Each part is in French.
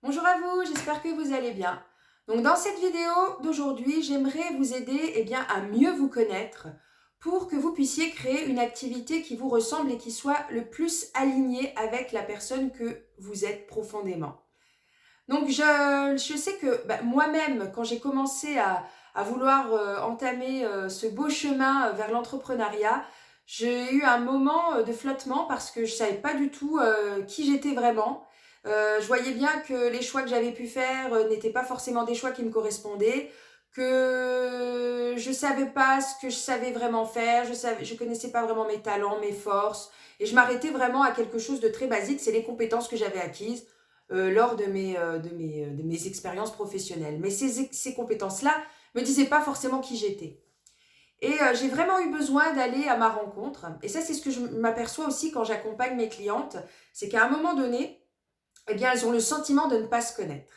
Bonjour à vous, j'espère que vous allez bien. Donc dans cette vidéo d'aujourd'hui, j'aimerais vous aider à mieux vous connaître pour que vous puissiez créer une activité qui vous ressemble et qui soit le plus alignée avec la personne que vous êtes profondément. Donc je sais que moi-même, quand j'ai commencé à vouloir entamer ce beau chemin vers l'entrepreneuriat, j'ai eu un moment de flottement parce que je ne savais pas du tout qui j'étais vraiment. Je voyais bien que les choix que j'avais pu faire n'étaient pas forcément des choix qui me correspondaient, que je savais pas ce que je savais vraiment faire, je connaissais pas vraiment mes talents, mes forces, et je m'arrêtais vraiment à quelque chose de très basique, c'est les compétences que j'avais acquises lors de mes expériences professionnelles. Mais ces compétences-là ne me disaient pas forcément qui j'étais. Et j'ai vraiment eu besoin d'aller à ma rencontre. Et ça, c'est ce que je m'aperçois aussi quand j'accompagne mes clientes. C'est qu'à un moment donné, elles ont le sentiment de ne pas se connaître.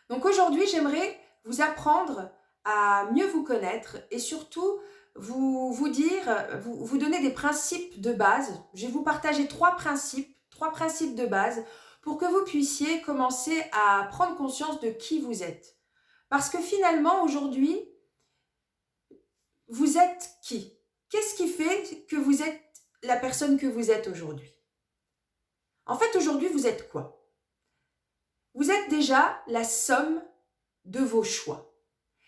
Donc aujourd'hui, j'aimerais vous apprendre à mieux vous connaître et surtout vous donner des principes de base. Je vais vous partager trois principes de base pour que vous puissiez commencer à prendre conscience de qui vous êtes. Parce que finalement, aujourd'hui, vous êtes qui? Qu'est-ce qui fait que vous êtes la personne que vous êtes aujourd'hui? En fait, aujourd'hui, vous êtes quoi? Vous êtes déjà la somme de vos choix.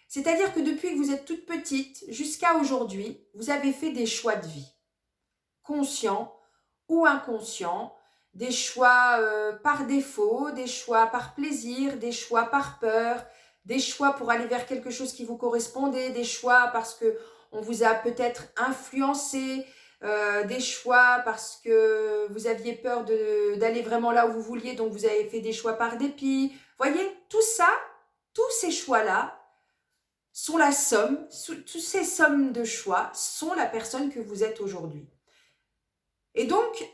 C'est-à-dire que depuis que vous êtes toute petite jusqu'à aujourd'hui, vous avez fait des choix de vie, conscients ou inconscients, des choix par défaut, des choix par plaisir, des choix par peur, des choix pour aller vers quelque chose qui vous correspondait, des choix parce que on vous a peut-être influencé, des choix parce que vous aviez peur d'aller vraiment là où vous vouliez, donc vous avez fait des choix par dépit. Voyez, tout ça, tous ces choix-là sont la somme, toutes ces sommes de choix sont la personne que vous êtes aujourd'hui. Et donc,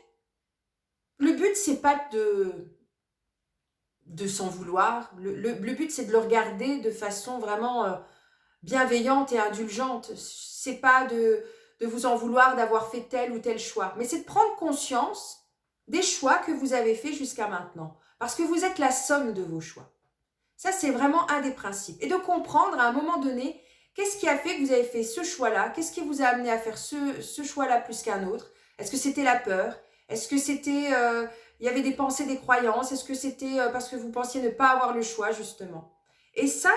le but, c'est pas de s'en vouloir. Le but, c'est de le regarder de façon vraiment bienveillante et indulgente. C'est pas de vous en vouloir d'avoir fait tel ou tel choix, mais c'est de prendre conscience des choix que vous avez faits jusqu'à maintenant. Parce que vous êtes la somme de vos choix. Ça, c'est vraiment un des principes. Et de comprendre à un moment donné, qu'est-ce qui a fait que vous avez fait ce choix-là? Qu'est-ce qui vous a amené à faire ce choix-là plus qu'un autre? Est-ce que c'était la peur? Est-ce que c'était, il y avait des pensées, des croyances? Est-ce que c'était parce que vous pensiez ne pas avoir le choix, justement? Et ça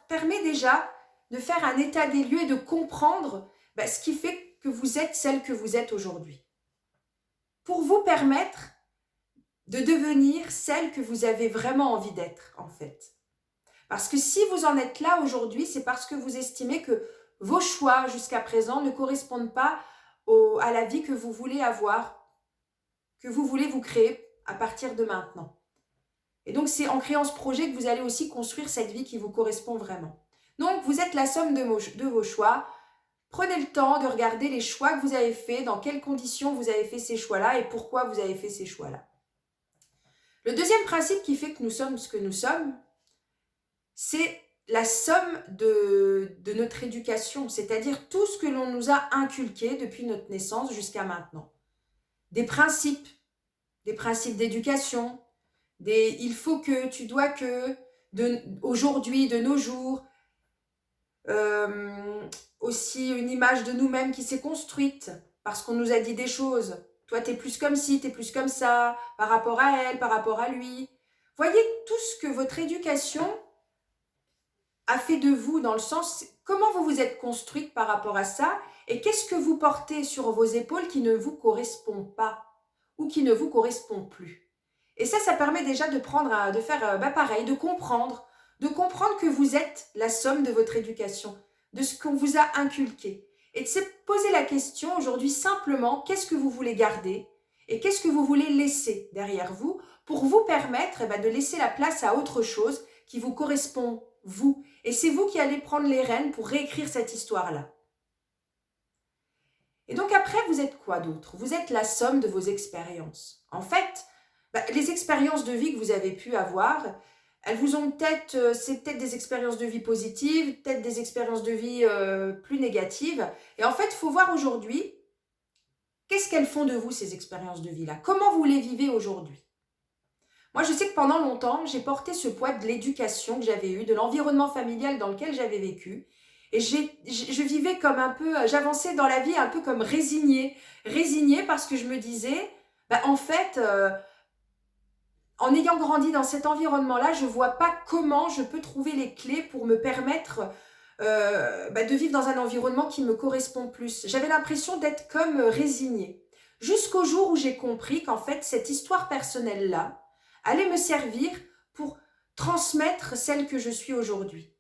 permet déjà de faire un état des lieux et de comprendre ce qui fait que vous êtes celle que vous êtes aujourd'hui. Pour vous permettre de devenir celle que vous avez vraiment envie d'être, en fait. Parce que si vous en êtes là aujourd'hui, c'est parce que vous estimez que vos choix jusqu'à présent ne correspondent pas à la vie que vous voulez avoir, que vous voulez vous créer à partir de maintenant. Et donc, c'est en créant ce projet que vous allez aussi construire cette vie qui vous correspond vraiment. Donc, vous êtes la somme de vos choix. Prenez le temps de regarder les choix que vous avez faits, dans quelles conditions vous avez fait ces choix-là et pourquoi vous avez fait ces choix-là. Le deuxième principe qui fait que nous sommes ce que nous sommes, c'est la somme de notre éducation, c'est-à-dire tout ce que l'on nous a inculqué depuis notre naissance jusqu'à maintenant. Des principes d'éducation, des il faut que, tu dois que, aujourd'hui, de nos jours, aussi une image de nous-mêmes qui s'est construite parce qu'on nous a dit des choses. Toi, t'es plus comme ci, t'es plus comme ça, par rapport à elle, par rapport à lui. Voyez tout ce que votre éducation a fait de vous, dans le sens comment vous vous êtes construite par rapport à ça et qu'est-ce que vous portez sur vos épaules qui ne vous correspond pas ou qui ne vous correspond plus. Et ça permet déjà de faire pareil, de comprendre que vous êtes la somme de votre éducation, de ce qu'on vous a inculqué. Et de se poser la question aujourd'hui simplement, qu'est-ce que vous voulez garder et qu'est-ce que vous voulez laisser derrière vous pour vous permettre de laisser la place à autre chose qui vous correspond, vous. Et c'est vous qui allez prendre les rênes pour réécrire cette histoire-là. Et donc après, vous êtes quoi d'autre? Vous êtes la somme de vos expériences. En fait, les expériences de vie que vous avez pu avoir, elles vous ont peut-être, c'est peut-être des expériences de vie positives, peut-être des expériences de vie plus négatives. Et en fait, il faut voir aujourd'hui, qu'est-ce qu'elles font de vous, ces expériences de vie-là? Comment vous les vivez aujourd'hui? Moi, je sais que pendant longtemps, j'ai porté ce poids de l'éducation que j'avais eue, de l'environnement familial dans lequel j'avais vécu. Et je vivais comme un peu, j'avançais dans la vie un peu comme résignée. Résignée parce que je me disais, bah, en fait, en ayant grandi dans cet environnement-là, je ne vois pas comment je peux trouver les clés pour me permettre bah, de vivre dans un environnement qui me correspond plus. J'avais l'impression d'être comme résignée. Jusqu'au jour où j'ai compris qu'en fait, cette histoire personnelle-là allait me servir pour transmettre celle que je suis aujourd'hui.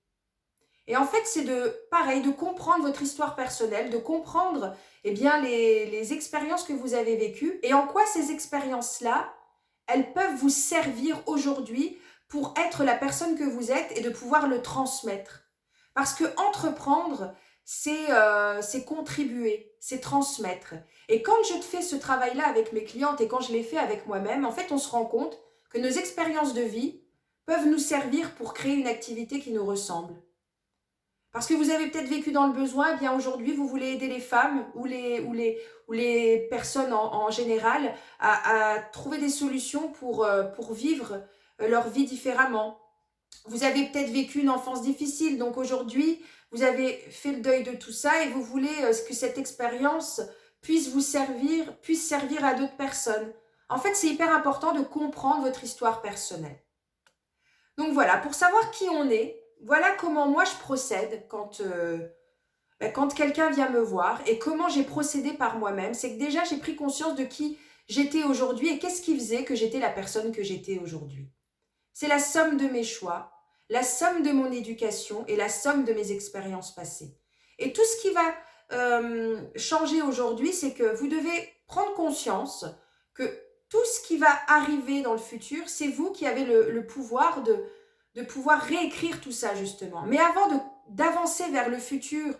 Et en fait, c'est pareil, de comprendre votre histoire personnelle, de comprendre eh bien, les expériences que vous avez vécues et en quoi ces expériences-là, elles peuvent vous servir aujourd'hui pour être la personne que vous êtes et de pouvoir le transmettre. Parce que entreprendre, c'est contribuer, c'est transmettre. Et quand je fais ce travail-là avec mes clientes et quand je l'ai fait avec moi-même, en fait, on se rend compte que nos expériences de vie peuvent nous servir pour créer une activité qui nous ressemble. Parce que vous avez peut-être vécu dans le besoin, eh bien aujourd'hui vous voulez aider les femmes ou les personnes en général à trouver des solutions pour vivre leur vie différemment. Vous avez peut-être vécu une enfance difficile, donc aujourd'hui vous avez fait le deuil de tout ça et vous voulez que cette expérience puisse vous servir, puisse servir à d'autres personnes. En fait, c'est hyper important de comprendre votre histoire personnelle. Donc voilà, pour savoir qui on est, voilà comment moi je procède quand quelqu'un vient me voir et comment j'ai procédé par moi-même. C'est que déjà j'ai pris conscience de qui j'étais aujourd'hui et qu'est-ce qui faisait que j'étais la personne que j'étais aujourd'hui. C'est la somme de mes choix, la somme de mon éducation et la somme de mes expériences passées. Et tout ce qui va changer aujourd'hui, c'est que vous devez prendre conscience que tout ce qui va arriver dans le futur, c'est vous qui avez le pouvoir de pouvoir réécrire tout ça justement. Mais avant d'avancer vers le futur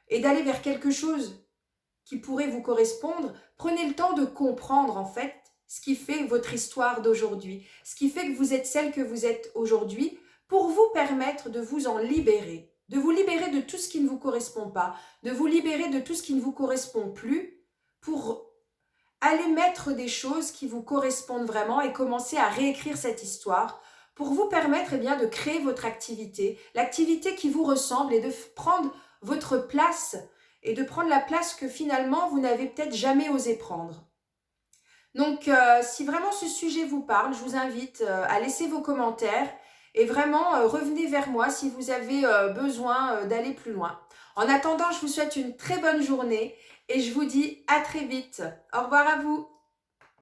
et d'aller vers quelque chose qui pourrait vous correspondre, prenez le temps de comprendre en fait ce qui fait votre histoire d'aujourd'hui, ce qui fait que vous êtes celle que vous êtes aujourd'hui, pour vous permettre de vous en libérer, de vous libérer de tout ce qui ne vous correspond pas, de vous libérer de tout ce qui ne vous correspond plus, pour aller mettre des choses qui vous correspondent vraiment et commencer à réécrire cette histoire pour vous permettre eh bien, de créer votre activité, l'activité qui vous ressemble et de prendre votre place et de prendre la place que finalement vous n'avez peut-être jamais osé prendre. Donc si vraiment ce sujet vous parle, je vous invite à laisser vos commentaires et vraiment revenez vers moi si vous avez besoin d'aller plus loin. En attendant, je vous souhaite une très bonne journée et je vous dis à très vite. Au revoir à vous.